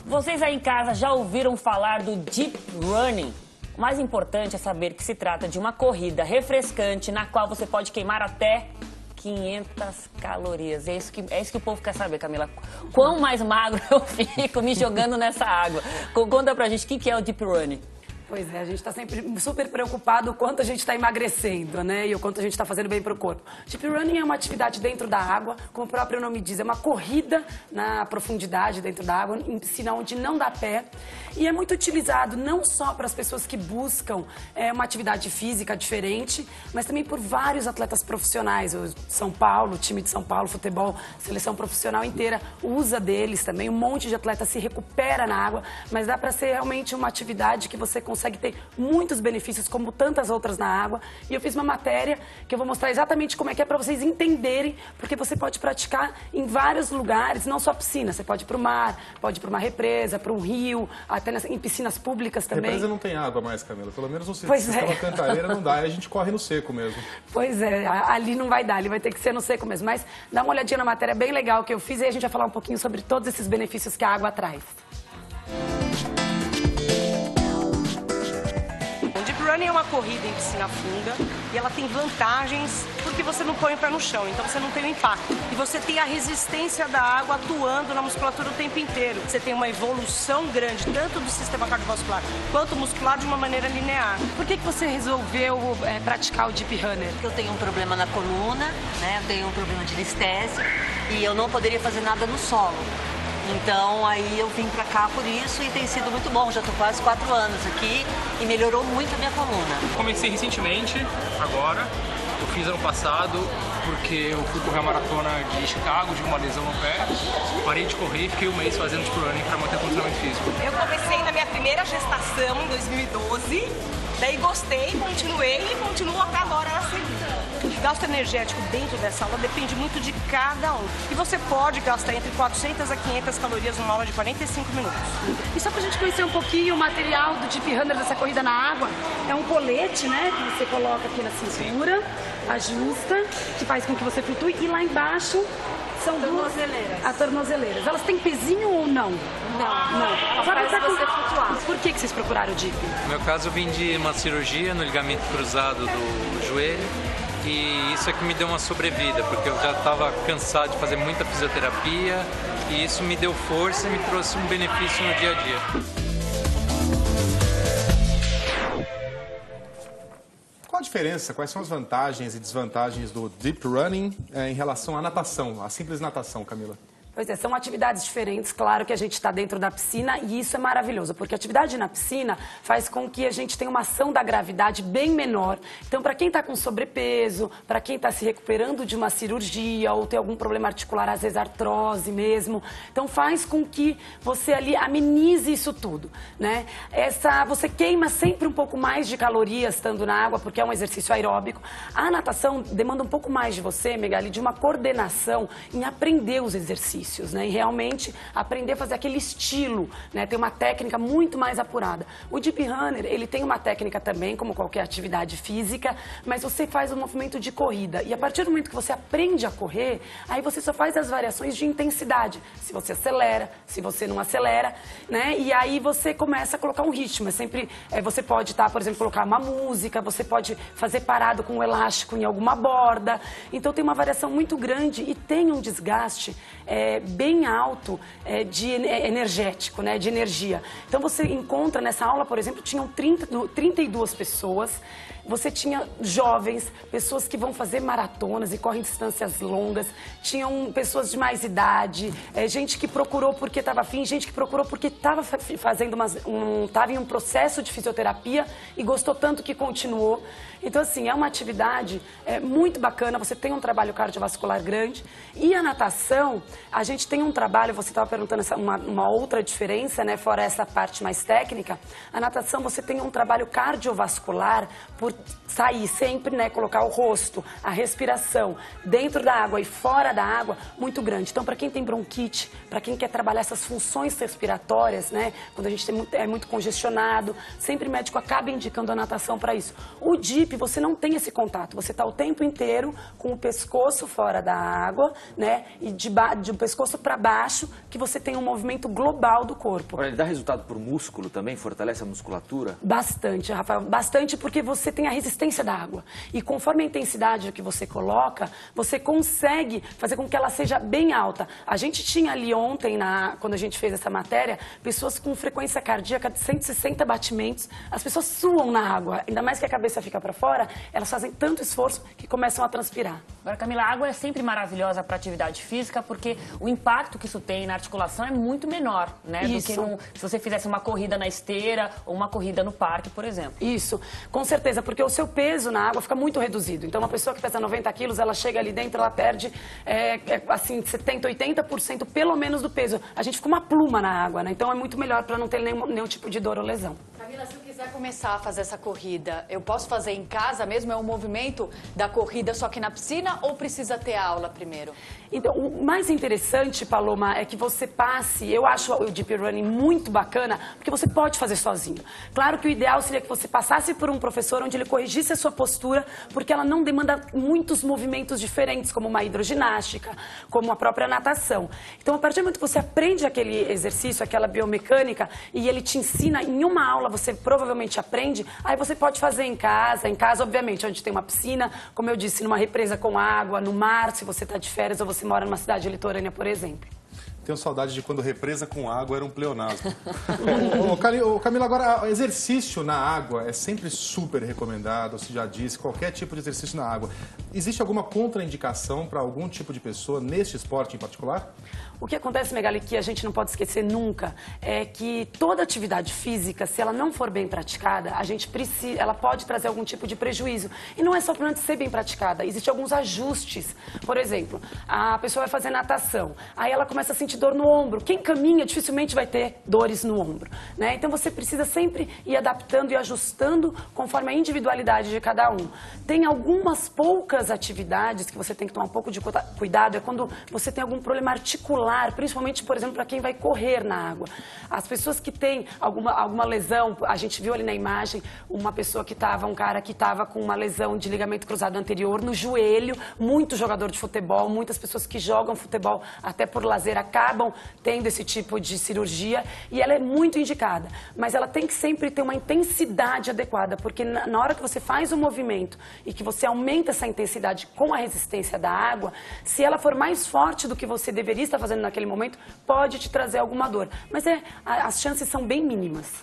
Vocês aí em casa já ouviram falar do Deep Running? O mais importante é saber que se trata de uma corrida refrescante na qual você pode queimar até 500 calorias. É isso que o povo quer saber, Camila. Quão mais magro eu fico me jogando nessa água? Conta pra gente o que é o Deep Running. Pois é, a gente está sempre super preocupado o quanto a gente está emagrecendo, né? E o quanto a gente está fazendo bem para o corpo. Deep Running é uma atividade dentro da água, como o próprio nome diz, é uma corrida na profundidade dentro da água, em piscina onde não dá pé. E é muito utilizado não só para as pessoas que buscam uma atividade física diferente, mas também por vários atletas profissionais. O São Paulo, o time de São Paulo, futebol, seleção profissional inteira usa deles também. Um monte de atleta se recupera na água, mas dá para ser realmente uma atividade que você consegue ter muitos benefícios, como tantas outras na água. E eu fiz uma matéria que eu vou mostrar exatamente como é que é para vocês entenderem, porque você pode praticar em vários lugares, não só piscina. Você pode ir para o mar, pode ir para uma represa, para um rio, até em piscinas públicas também. Represa não tem água mais, Camila. Pelo menos no sistema Cantareira não dá, a gente corre no seco mesmo. Pois é, ali não vai dar, ali vai ter que ser no seco mesmo. Mas dá uma olhadinha na matéria bem legal que eu fiz e a gente vai falar um pouquinho sobre todos esses benefícios que a água traz. Running é uma corrida em piscina funda e ela tem vantagens porque você não põe o pé no chão, então você não tem o impacto. E você tem a resistência da água atuando na musculatura o tempo inteiro. Você tem uma evolução grande, tanto do sistema cardiovascular quanto muscular, de uma maneira linear. Por que você resolveu praticar o Deep Runner? Eu tenho um problema na coluna, né? Eu tenho um problema de listese e eu não poderia fazer nada no solo. Então, aí eu vim pra cá por isso e tem sido muito bom. Já tô quase 4 anos aqui e melhorou muito a minha coluna. Comecei recentemente, agora. Eu fiz ano passado porque eu fui correr a maratona de Chicago, tive uma lesão no pé. Parei de correr e fiquei um mês fazendo Deep Running pra manter o condicionamento físico. Eu comecei na minha primeira gestação, em 2012. Daí gostei, continuei e continuo até agora na segunda. O gasto energético dentro dessa aula depende muito de cada um. E você pode gastar entre 400 a 500 calorias numa aula de 45 minutos. E só pra gente conhecer um pouquinho o material do Deep Runner, dessa corrida na água, é um colete, né, que você coloca aqui na cintura, ajusta, que faz com que você flutue, e lá embaixo são tornozeleiras. As tornozeleiras. Elas têm pezinho ou não? Não. Ela faz você flutuar. Por que vocês procuraram o Deep? No meu caso, eu vim de uma cirurgia no ligamento cruzado do joelho. E isso é que me deu uma sobrevida, porque eu já estava cansado de fazer muita fisioterapia e isso me deu força e me trouxe um benefício no dia a dia. Qual a diferença, quais são as vantagens e desvantagens do Deep Running em relação à natação, à simples natação, Camila? Pois é, são atividades diferentes, claro que a gente está dentro da piscina e isso é maravilhoso, porque a atividade na piscina faz com que a gente tenha uma ação da gravidade bem menor. Então, para quem está com sobrepeso, para quem está se recuperando de uma cirurgia ou tem algum problema articular, às vezes artrose mesmo, então faz com que você ali amenize isso tudo, né? Você queima sempre um pouco mais de calorias estando na água, porque é um exercício aeróbico. A natação demanda um pouco mais de você, Megali, de uma coordenação em aprender os exercícios. Né? E realmente aprender a fazer aquele estilo, né? Ter uma técnica muito mais apurada. O Deep Runner, ele tem uma técnica também, como qualquer atividade física, mas você faz um movimento de corrida. E a partir do momento que você aprende a correr, aí você só faz as variações de intensidade. Se você acelera, se você não acelera, né? E aí você começa a colocar um ritmo. Você pode, por exemplo, colocar uma música, você pode fazer parado com um elástico em alguma borda. Então tem uma variação muito grande e tem um desgaste bem alto energético, né, de energia. Então você encontra nessa aula, por exemplo, tinham 32 pessoas. Você tinha jovens, pessoas que vão fazer maratonas e correm distâncias longas, tinham pessoas de mais idade, gente que procurou porque estava afim, gente que procurou porque estava fazendo estava em um processo de fisioterapia e gostou tanto que continuou. Então, assim, é uma atividade muito bacana, você tem um trabalho cardiovascular grande. E a natação, a gente tem um trabalho, você estava perguntando uma outra diferença, né, fora essa parte mais técnica. A natação, você tem um trabalho cardiovascular por sair sempre, né, colocar o rosto, a respiração dentro da água e fora da água, muito grande. Então, para quem tem bronquite, para quem quer trabalhar essas funções respiratórias, né, quando a gente é muito congestionado, sempre o médico acaba indicando a natação para isso. O DIP, você não tem esse contato, você está o tempo inteiro com o pescoço fora da água, né, e o pescoço para baixo, que você tem um movimento global do corpo. Olha, ele dá resultado para o músculo também? Fortalece a musculatura? Bastante, Rafael. Bastante porque você tem a resistência da água. E conforme a intensidade que você coloca, você consegue fazer com que ela seja bem alta. A gente tinha ali ontem, quando a gente fez essa matéria, pessoas com frequência cardíaca de 160 batimentos. As pessoas suam na água. Ainda mais que a cabeça fica para fora, elas fazem tanto esforço que começam a transpirar. Agora, Camila, a água é sempre maravilhosa para atividade física porque o impacto que isso tem na articulação é muito menor, né? Isso. Do que se você fizesse uma corrida na esteira ou uma corrida no parque, por exemplo. Isso, com certeza, porque o seu peso na água fica muito reduzido. Então, uma pessoa que pesa 90 quilos, ela chega ali dentro, ela perde, assim, 70%, 80% pelo menos do peso. A gente fica uma pluma na água, né? Então, é muito melhor para não ter nenhum tipo de dor ou lesão. Camila, se eu quiser começar a fazer essa corrida, eu posso fazer em casa mesmo? É um movimento da corrida só que na piscina ou precisa ter aula primeiro? Então, o mais interessante, Paloma, é que você passe, eu acho o Deep Running muito bacana, porque você pode fazer sozinho. Claro que o ideal seria que você passasse por um professor onde ele corrigisse a sua postura, porque ela não demanda muitos movimentos diferentes, como uma hidroginástica, como a própria natação. Então, a partir do momento que você aprende aquele exercício, aquela biomecânica, e ele te ensina em uma aula, você provavelmente aprende, aí você pode fazer em casa, obviamente, onde tem uma piscina, como eu disse, numa represa com água, no mar, se você está de férias ou você mora numa cidade litorânea, por exemplo. Tenho saudade de quando represa com água era um pleonasmo. Camila, agora, exercício na água é sempre super recomendado, você já disse, qualquer tipo de exercício na água. Existe alguma contraindicação para algum tipo de pessoa neste esporte em particular? O que acontece, Megali, que a gente não pode esquecer nunca, é que toda atividade física, se ela não for bem praticada, ela pode trazer algum tipo de prejuízo. E não é só por ser bem praticada, existem alguns ajustes. Por exemplo, a pessoa vai fazer natação, aí ela começa a sentir dor no ombro. Quem caminha dificilmente vai ter dores no ombro, né? Então você precisa sempre ir adaptando e ajustando conforme a individualidade de cada um. Tem algumas poucas atividades que você tem que tomar um pouco de cuidado, é quando você tem algum problema articular, principalmente, por exemplo, para quem vai correr na água. As pessoas que têm alguma lesão, a gente viu ali na imagem um cara que estava com uma lesão de ligamento cruzado anterior no joelho, muito jogador de futebol, muitas pessoas que jogam futebol até por lazer acabam tendo esse tipo de cirurgia e ela é muito indicada, mas ela tem que sempre ter uma intensidade adequada, porque na hora que você faz o movimento e que você aumenta essa intensidade com a resistência da água, se ela for mais forte do que você deveria estar fazendo naquele momento, pode te trazer alguma dor. Mas as chances são bem mínimas.